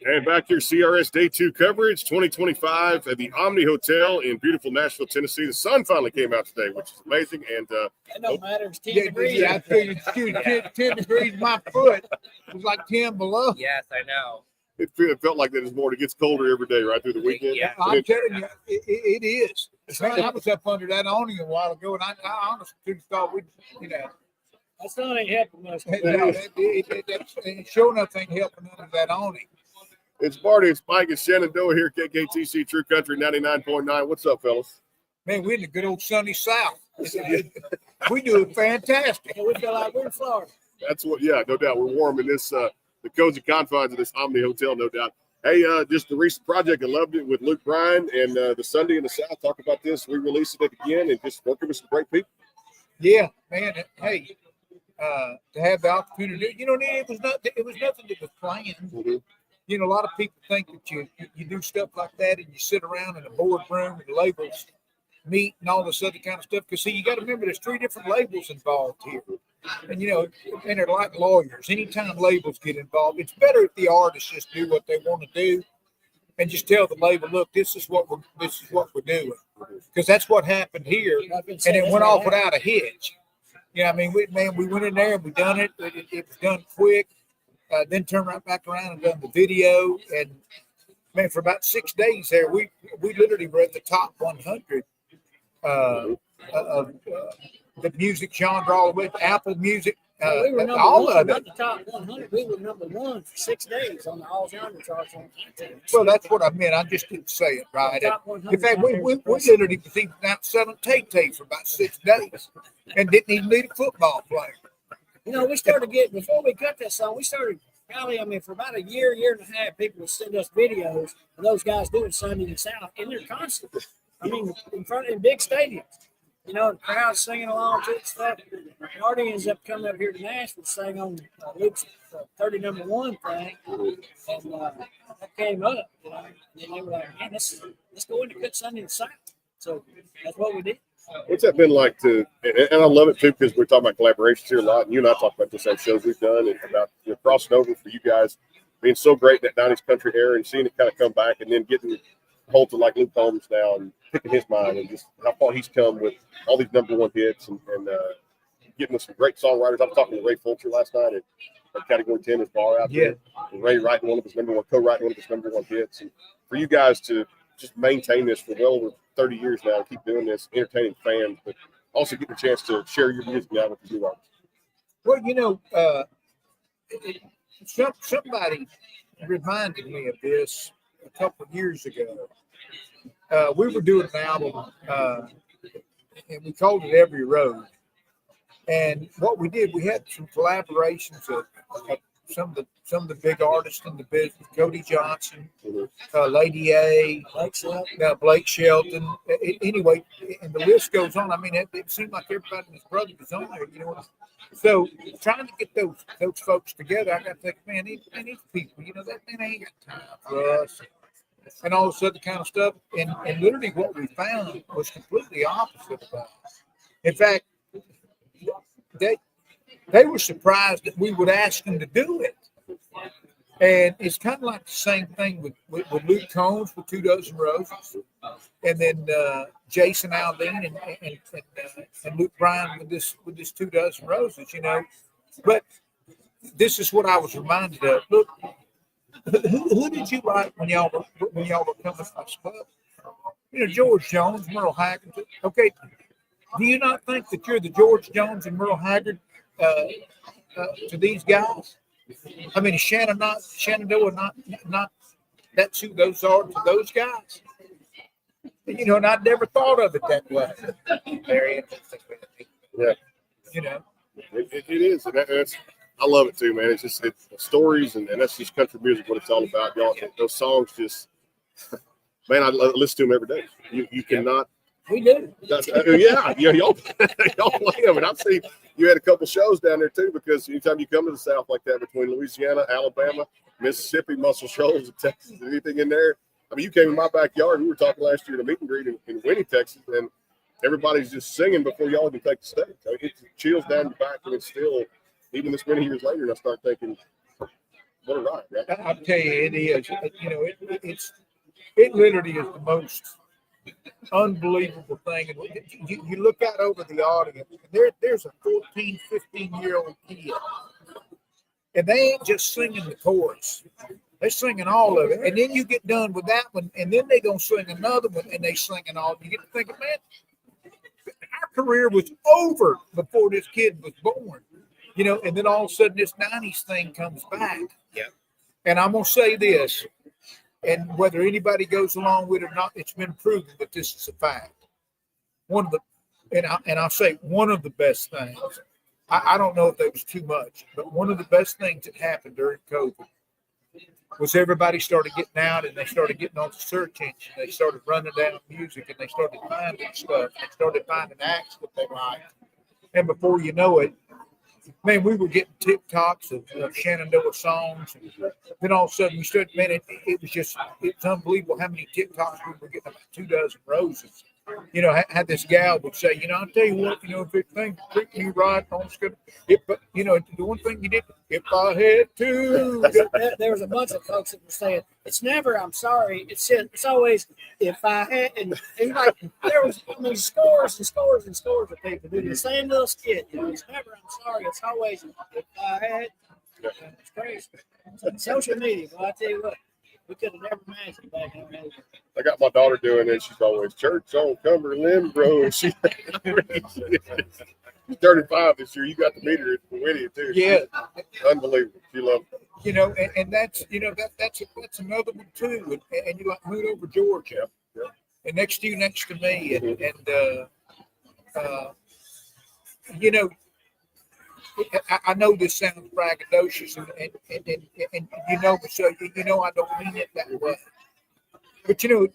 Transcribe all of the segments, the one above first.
And back here, CRS Day 2 coverage, 2025 at the Omni Hotel in beautiful Nashville, Tennessee. The sun finally came out today, which is amazing. And it don't matter. It's 10 degrees. Yeah, I tell you, it's 10 degrees. My foot was like 10 below. Yes, I know. It felt like that this morning. It gets colder every day right through the weekend. Yeah. I'm telling you, it is. Man, I was up under that awning a while ago, and I honestly thought we'd, That's not ain't helping us. it sure enough ain't helping under that awning. It's Marty and Spike and Shenandoah here, KKTC True Country 99.9. What's up, fellas? Man, we're in the good old sunny South. We do it fantastic. We feel like we're in Florida. That's what, yeah, no doubt. We're warm in this, the cozy confines of this Omni Hotel, no doubt. Hey, just the recent project, I loved it with Luke Bryan and the Sunday in the South. Talk about this, re-releasing it again, and just working with some great people. Yeah, man. Hey, to have the opportunity, it was nothing that was planned. Mm-hmm. A lot of people think that you do stuff like that and you sit around in a boardroom and labels meet and all this other kind of stuff. Because, see, you got to remember there's 3 different labels involved here. And, and they're like lawyers. Anytime labels get involved, it's better if the artists just do what they want to do and just tell the label, look, this is what we're doing. Because that's what happened here. And it went off without a hitch. We went in there and we done it. It was done quick. Then turned right back around and done the video. And, man, for about 6 days there, we literally were at the top 100 of the music genre, all the way to Apple Music. We were number all one, of not it. the top 100. We were number 1 for 6 days on the all genre charts on iTunes. Well, that's what I meant. I just didn't say it right. Top 100 In fact, we literally was even out selling Tay for about 6 days and didn't even need a football player. We started getting, before we cut that song, we started probably, for about a year and a half, people would send us videos of those guys doing Sunday in the South in their concerts. In big stadiums. The crowd singing along to it stuff. Marty ends up coming up here to Nashville, sang on Luke's 30 number 1 thing, and that came up. And then they were like, man, let's go in to cut Sunday in the South. So that's what we did. What's that been like and I love it too, because we're talking about collaborations here a lot, and you and I talk about this on shows we've done, and about crossing over for you guys being so great in that 90s country era and seeing it kind of come back, and then getting hold to like Luke Combs now and picking his mind and just how far he's come with all these number 1 hits and getting with some great songwriters. I was talking to Ray Fulcher last night at Category 10, his bar out there. And Ray co-writing one of his number 1 hits. And for you guys to just maintain this for well over 30 years now and keep doing this, entertaining fans, but also getting a chance to share your music now with the new artists. Well, somebody reminded me of this a couple of years ago. We were doing an album, and we called it Every Road. And what we did, we had some collaborations of some of the big artists in the business: Cody Johnson, Lady A, Blake Shelton. Anyway, and the list goes on. It seemed like everybody and his brother was on there. So trying to get those folks together, I got to think, man, these people, that man ain't got time for us. And all this other kind of stuff. And literally what we found was completely opposite of that. In fact, they were surprised that we would ask them to do it. And it's kind of like the same thing with Luke Combs with 2 Dozen Roses. And then Jason Aldean and Luke Bryan with this 2 Dozen Roses, But this is what I was reminded of. Look, who did you like when y'all were coming to this club? George Jones, Merle Haggard. Okay, do you not think that you're the George Jones and Merle Haggard to these guys? Shenandoah not that's who those are to those guys. And I never thought of it that way. Very interesting. Yeah. It is. And that's, I love it too, man. It's stories, and that's just country music, what it's all about. Y'all, those songs just, man, I listen to them every day. You cannot. We do. Y'all play them. And I've seen you had a couple shows down there too, because anytime you come to the South like that, between Louisiana, Alabama, Mississippi, Muscle Shoals, and Texas, anything in there. You came in my backyard. We were talking last year at a meet and greet in Winnie, Texas, and everybody's just singing before y'all even take the stage. It chills down your back, and it's still, even this many years later, and I start thinking, what a ride, right? I'll tell you, it is. You know, it literally is the most unbelievable thing. And you look out over the audience, and there's a 14, 15-year-old kid, and they ain't just singing the chorus. They're singing all of it. And then you get done with that one, and then they're going to sing another one, and they singing all. You get to thinking, man, our career was over before this kid was born. You know, and then all of a sudden this 90s thing comes back. Yeah. And I'm going to say this, and whether anybody goes along with it or not, it's been proven that this is a fact. One of the, and I'll say one of the best things, I don't know if that was too much, but one of the best things that happened during COVID was everybody started getting out and they started getting on the search engine. They started running down music and they started finding stuff. They started finding acts that they liked. And before you know it, man, we were getting TikToks of Shenandoah songs. And then all of a sudden we started, man, it's unbelievable how many TikToks we were getting, about 24 roses. You know, had this gal would say, you know, I'll tell you what, you know, if it thing treat me right, but you know, the one thing you did, if I had to. There was a bunch of folks that were saying, it's never, I'm sorry. It's always, if I had, and like, there was, I mean, scores and scores and scores of people doing the same little skit. You know, it's never, I'm sorry. It's always, if I had. It's crazy. Social media, well, I tell you what. We could have never imagined back in the day. I got my daughter doing it. She's always church on Cumberland, bro. And she's 35 this year. You got to meet her at Winnie too. Yeah, unbelievable. She loves it. You know, and that's, you know, that's another one too. And you like moved over Georgia, and next to me, and you know. I know this sounds braggadocious, and you know, so you know I don't mean it that way. But you know,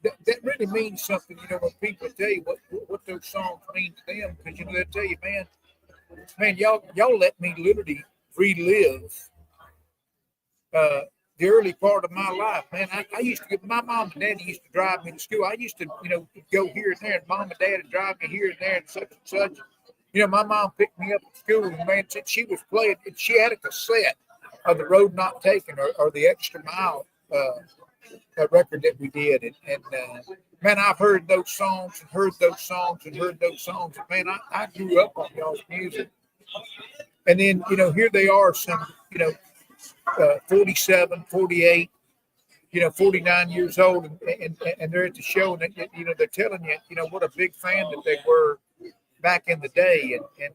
that really means something. You know, when people tell you what those songs mean to them, because you know they'll tell you, man, y'all let me literally relive the early part of my life, man. I used to get, my mom and daddy used to drive me to school. I used to, you know, go here and there, and mom and dad would drive me here and there, and such and such. You know, my mom picked me up at school, and man, she was playing, and she had a cassette of The Road Not Taken or the Extra Mile record that we did. And man, I've heard those songs and heard those songs and heard those songs. And man, I grew up on y'all's music. And then, you know, here they are, some, you know, 47, 48, you know, 49 years old, and they're at the show, and, you know, they're telling you, you know, what a big fan that they were back in the day, and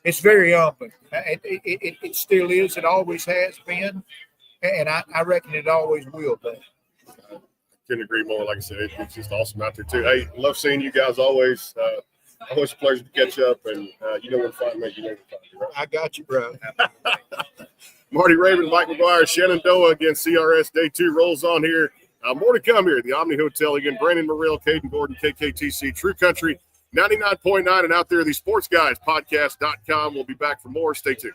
it's very humbling. It still is. It always has been, and I reckon it always will be. Couldn't agree more. Like I said, it's just awesome out there too. Hey, love seeing you guys always. Always a pleasure to catch up, and you know where to find me. You know where to find me, right? I got you, bro. Marty Raven, Mike McGuire, Shenandoah against CRS Day 2 rolls on here. More to come here at the Omni Hotel again. Brandon Morrill, Caden Gordon, KKTC, True Country 99.9, and out there, the Sports Guys Podcast.com. We'll be back for more. Stay tuned.